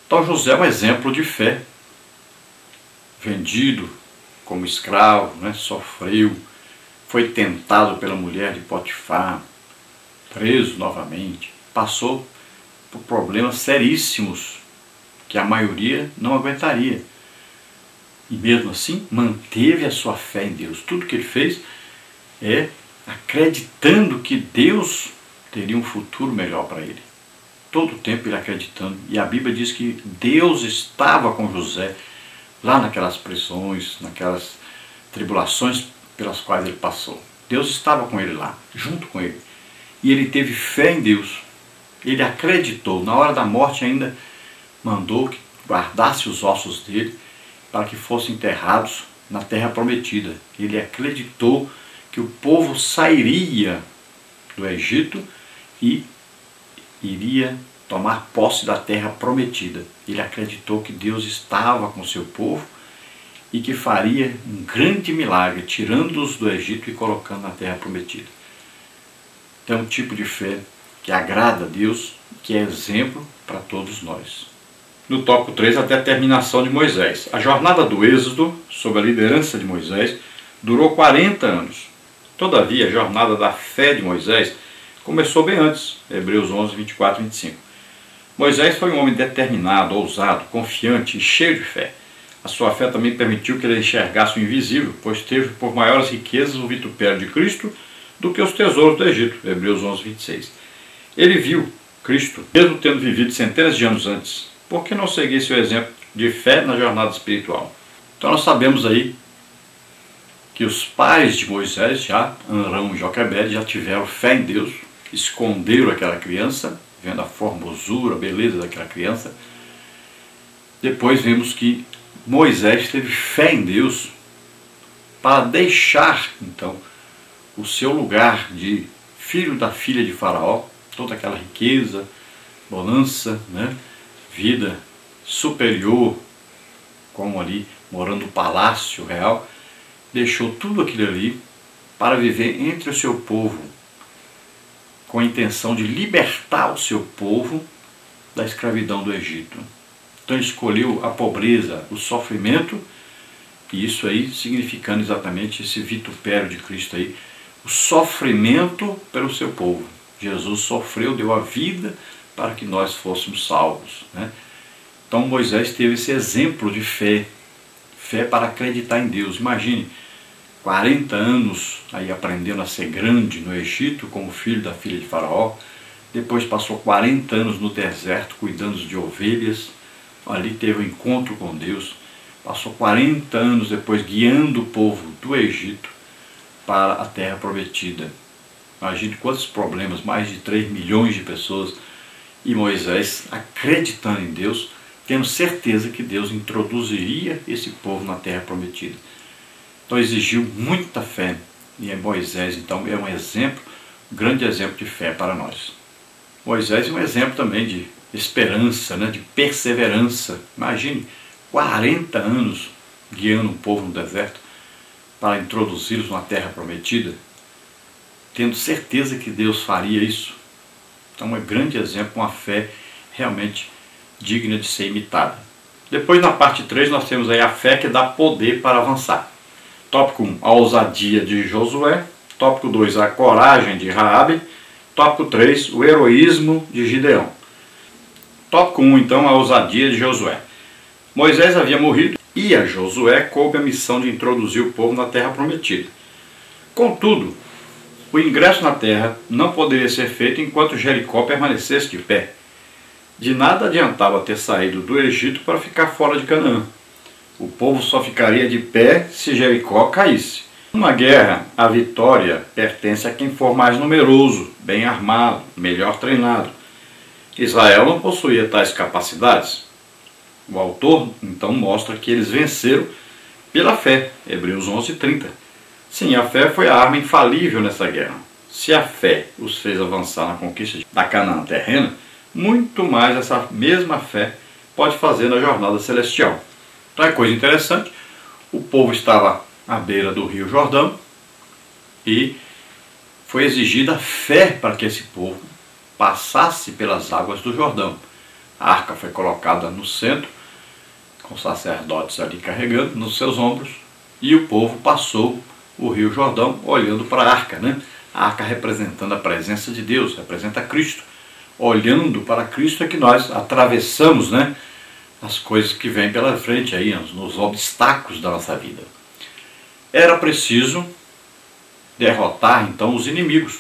Então José é um exemplo de fé, vendido como escravo, né? Sofreu, foi tentado pela mulher de Potifar, preso novamente, passou por problemas seríssimos que a maioria não aguentaria. E mesmo assim, manteve a sua fé em Deus. Tudo que ele fez é acreditando que Deus teria um futuro melhor para ele. Todo o tempo ele acreditando. E a Bíblia diz que Deus estava com José lá naquelas prisões, naquelas tribulações pelas quais ele passou. Deus estava com ele lá, junto com ele. E ele teve fé em Deus. Ele acreditou. Na hora da morte ainda mandou que guardasse os ossos dele para que fossem enterrados na terra prometida. Ele acreditou que o povo sairia do Egito e iria tomar posse da terra prometida. Ele acreditou que Deus estava com o seu povo e que faria um grande milagre, tirando-os do Egito e colocando na terra prometida. Então é um tipo de fé que agrada a Deus, que é exemplo para todos nós. No tópico 3, até a terminação de Moisés. A jornada do Êxodo, sob a liderança de Moisés, durou 40 anos. Todavia, a jornada da fé de Moisés começou bem antes, Hebreus 11, 24 e 25. Moisés foi um homem determinado, ousado, confiante e cheio de fé. A sua fé também permitiu que ele enxergasse o invisível, pois teve por maiores riquezas o vitupério de Cristo do que os tesouros do Egito, Hebreus 11, 26. Ele viu Cristo, mesmo tendo vivido centenas de anos antes. Por que não seguir seu exemplo de fé na jornada espiritual? Então nós sabemos aí que os pais de Moisés, já Arão e Joquebede, já tiveram fé em Deus, esconderam aquela criança, vendo a formosura, a beleza daquela criança. Depois vemos que Moisés teve fé em Deus para deixar, então, o seu lugar de filho da filha de Faraó, toda aquela riqueza, bonança, né? Vida superior, como ali, morando no palácio real, deixou tudo aquilo ali para viver entre o seu povo, com a intenção de libertar o seu povo da escravidão do Egito. Então ele escolheu a pobreza, o sofrimento, e isso aí significando exatamente esse vitupério de Cristo aí, o sofrimento pelo seu povo. Jesus sofreu, deu a vida para que nós fôssemos salvos, né? Então Moisés teve esse exemplo de fé, fé para acreditar em Deus. Imagine, 40 anos aí aprendendo a ser grande no Egito, como filho da filha de Faraó, depois passou 40 anos no deserto cuidando de ovelhas, ali teve um encontro com Deus, passou 40 anos depois guiando o povo do Egito para a terra prometida. Imagine quantos problemas, mais de 3 milhões de pessoas, e Moisés acreditando em Deus, tendo certeza que Deus introduziria esse povo na terra prometida. Então exigiu muita fé, e Moisés então é um exemplo, um grande exemplo de fé para nós. Moisés é um exemplo também de esperança, né, de perseverança. Imagine, 40 anos guiando um povo no deserto para introduzi-los na terra prometida, tendo certeza que Deus faria isso. Então é um grande exemplo, uma fé realmente digna de ser imitada. Depois na parte 3 nós temos aí a fé que dá poder para avançar. Tópico 1, a ousadia de Josué. Tópico 2, a coragem de Raabe. Tópico 3, o heroísmo de Gideão. Tópico 1, então, a ousadia de Josué. Moisés havia morrido e a Josué coube a missão de introduzir o povo na terra prometida. Contudo, o ingresso na terra não poderia ser feito enquanto Jericó permanecesse de pé. De nada adiantava ter saído do Egito para ficar fora de Canaã. O povo só ficaria de pé se Jericó caísse. Numa guerra, a vitória pertence a quem for mais numeroso, bem armado, melhor treinado. Israel não possuía tais capacidades. O autor, então, mostra que eles venceram pela fé, Hebreus 11:30. Sim, a fé foi a arma infalível nessa guerra. Se a fé os fez avançar na conquista da Canaã terrena, muito mais essa mesma fé pode fazer na jornada celestial. Então é coisa interessante, o povo estava à beira do rio Jordão e foi exigida fé para que esse povo passasse pelas águas do Jordão. A arca foi colocada no centro, com os sacerdotes ali carregando nos seus ombros, e o povo passou o rio Jordão olhando para a arca, né? A arca representando a presença de Deus, representa Cristo. Olhando para Cristo é que nós atravessamos, né, as coisas que vêm pela frente aí, nos obstáculos da nossa vida. Era preciso derrotar então os inimigos.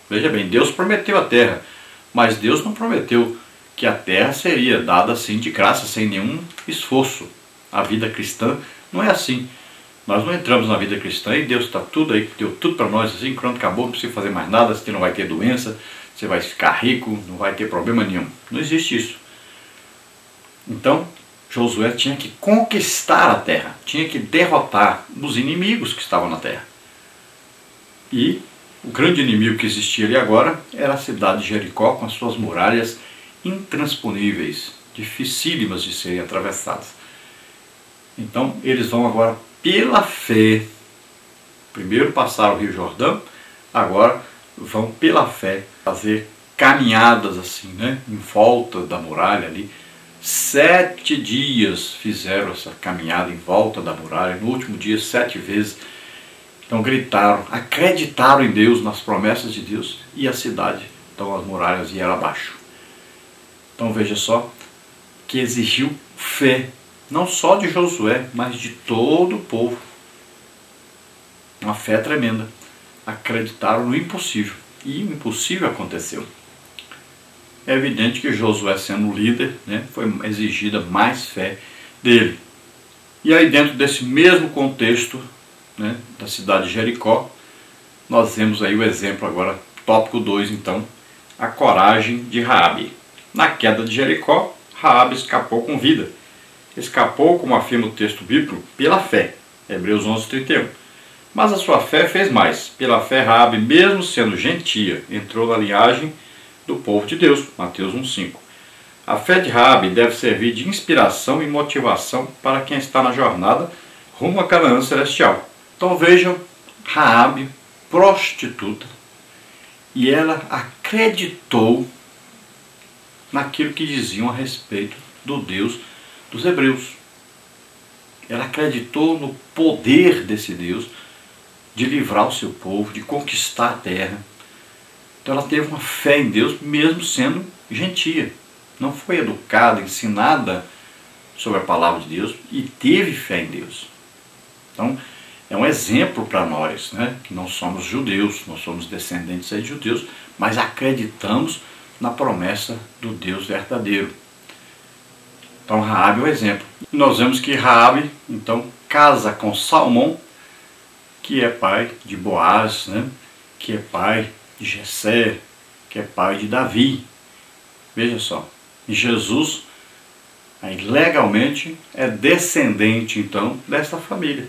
Veja bem, Deus prometeu a terra, mas Deus não prometeu que a terra seria dada assim de graça, sem nenhum esforço. A vida cristã não é assim. Nós não entramos na vida cristã e Deus está tudo aí, deu tudo para nós assim, quando acabou, não precisa fazer mais nada, você não vai ter doença, você vai ficar rico, não vai ter problema nenhum. Não existe isso. Então, Josué tinha que conquistar a terra, tinha que derrotar os inimigos que estavam na terra. E o grande inimigo que existia ali agora era a cidade de Jericó, com as suas muralhas intransponíveis, dificílimas de serem atravessadas. Então, eles vão agora pela fé, primeiro passaram o Rio Jordão, agora vão pela fé fazer caminhadas assim, né, em volta da muralha ali. 7 dias fizeram essa caminhada em volta da muralha, no último dia 7 vezes. Então gritaram, acreditaram em Deus, nas promessas de Deus, e a cidade, então as muralhas vieram abaixo. Então veja só, que exigiu fé, não só de Josué, mas de todo o povo. Uma fé tremenda. Acreditaram no impossível, e o impossível aconteceu. É evidente que Josué, sendo líder, né, foi exigida mais fé dele. E aí, dentro desse mesmo contexto, né, da cidade de Jericó, nós vemos aí o exemplo agora, tópico 2 então, a coragem de Raabe. Na queda de Jericó, Raabe escapou com vida. Escapou, como afirma o texto bíblico, pela fé, Hebreus 11:31. Mas a sua fé fez mais. Pela fé, Raabe, mesmo sendo gentia, entrou na linhagem do povo de Deus, Mateus 1:5. A fé de Raabe deve servir de inspiração e motivação para quem está na jornada rumo à Canaã celestial. Então vejam, Raabe, prostituta, e ela acreditou naquilo que diziam a respeito do Deus dos hebreus. Ela acreditou no poder desse Deus de livrar o seu povo, de conquistar a terra. Então ela teve uma fé em Deus, mesmo sendo gentia. Não foi educada, ensinada sobre a palavra de Deus, e teve fé em Deus. Então, é um exemplo para nós, né? Que não somos judeus, não somos descendentes de judeus, mas acreditamos na promessa do Deus verdadeiro. Então, Raabe é o exemplo. E nós vemos que Raabe, então, casa com Salmão, que é pai de Boaz, né? Que é pai de Jessé, que é pai de Davi. Veja só, e Jesus, aí, legalmente, é descendente, então, dessa família.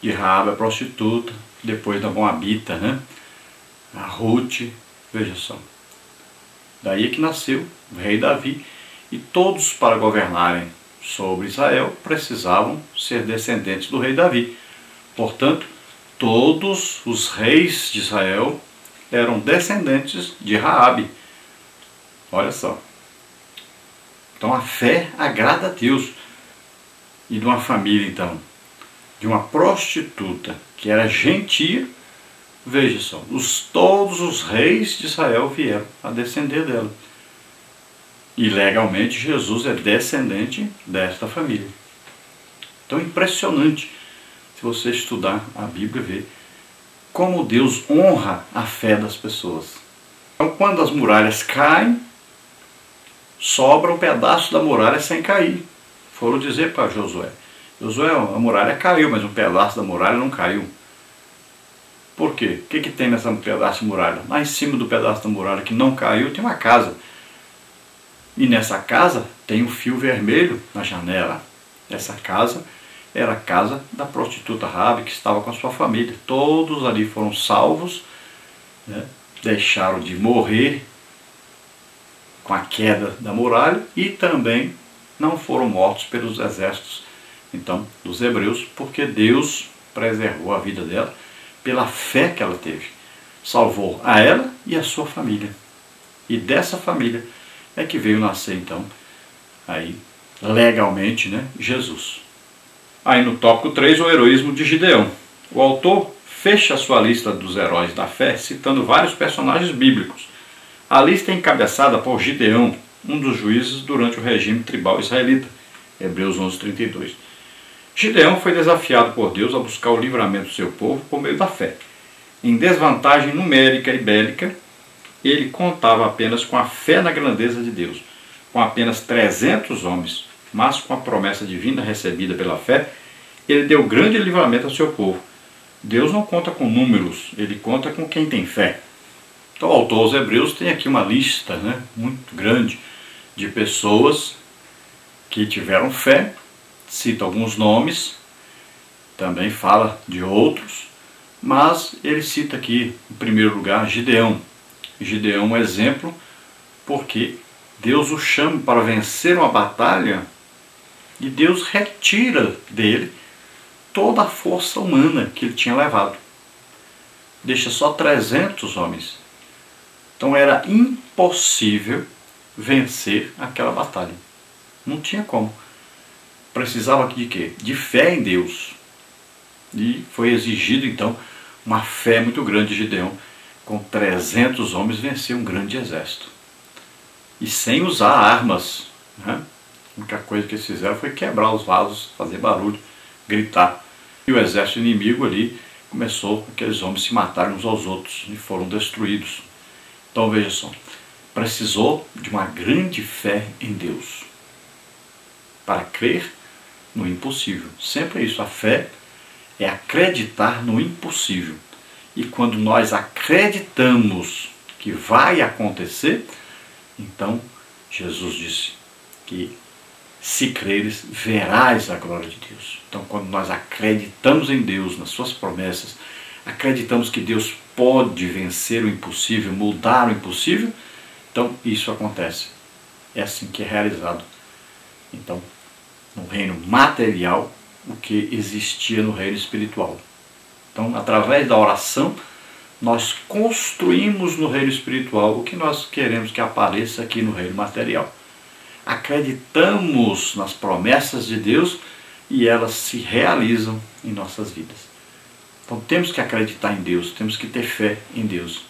De Raabe, a prostituta, depois da Moabita, né? A Ruth, veja só. Daí que nasceu o rei Davi, e todos, para governarem sobre Israel, precisavam ser descendentes do rei Davi. Portanto, todos os reis de Israel eram descendentes de Raabe. Olha só. Então a fé agrada a Deus. E de uma família, então, de uma prostituta que era gentia, veja só, todos os reis de Israel vieram a descender dela. E legalmente Jesus é descendente desta família. Então é impressionante, se você estudar a Bíblia, ver como Deus honra a fé das pessoas. Então quando as muralhas caem, sobra um pedaço da muralha sem cair. Foram dizer para Josué, Josué, a muralha caiu, mas um pedaço da muralha não caiu. Por quê? O que tem nesse pedaço de muralha? Lá em cima do pedaço da muralha que não caiu tem uma casa. E nessa casa tem um fio vermelho na janela. Essa casa era a casa da prostituta Raabe, que estava com a sua família. Todos ali foram salvos, né? Deixaram de morrer com a queda da muralha e também não foram mortos pelos exércitos, então, dos hebreus, porque Deus preservou a vida dela pela fé que ela teve. Salvou a ela e a sua família. E dessa família é que veio nascer então, aí legalmente, né, Jesus. Aí no tópico 3, o heroísmo de Gideão. O autor fecha a sua lista dos heróis da fé citando vários personagens bíblicos. A lista é encabeçada por Gideão, um dos juízes durante o regime tribal israelita, Hebreus 11:32. Gideão foi desafiado por Deus a buscar o livramento do seu povo por meio da fé. Em desvantagem numérica e bélica, ele contava apenas com a fé na grandeza de Deus. Com apenas 300 homens, mas com a promessa divina recebida pela fé, ele deu grande livramento ao seu povo. Deus não conta com números, ele conta com quem tem fé. Então o autor aos Hebreus tem aqui uma lista, né, muito grande de pessoas que tiveram fé, cita alguns nomes, também fala de outros, mas ele cita aqui, em primeiro lugar, Gideão. Gideão é um exemplo porque Deus o chama para vencer uma batalha e Deus retira dele toda a força humana que ele tinha levado. Deixa só 300 homens. Então era impossível vencer aquela batalha. Não tinha como. Precisava de quê? De fé em Deus. E foi exigido então uma fé muito grande de Gideão. Com 300 homens venceu um grande exército. E sem usar armas. Né? A única coisa que eles fizeram foi quebrar os vasos, fazer barulho, gritar. E o exército inimigo ali começou, aqueles homens se mataram uns aos outros e foram destruídos. Então veja só, precisou de uma grande fé em Deus para crer no impossível. Sempre é isso, a fé é acreditar no impossível. E quando nós acreditamos que vai acontecer, então Jesus disse que se creres, verás a glória de Deus. Então quando nós acreditamos em Deus, nas suas promessas, acreditamos que Deus pode vencer o impossível, mudar o impossível, então isso acontece. É assim que é realizado. Então, no reino material, o que existia no reino espiritual. Então, através da oração, nós construímos no reino espiritual o que nós queremos que apareça aqui no reino material. Acreditamos nas promessas de Deus e elas se realizam em nossas vidas. Então temos que acreditar em Deus, temos que ter fé em Deus.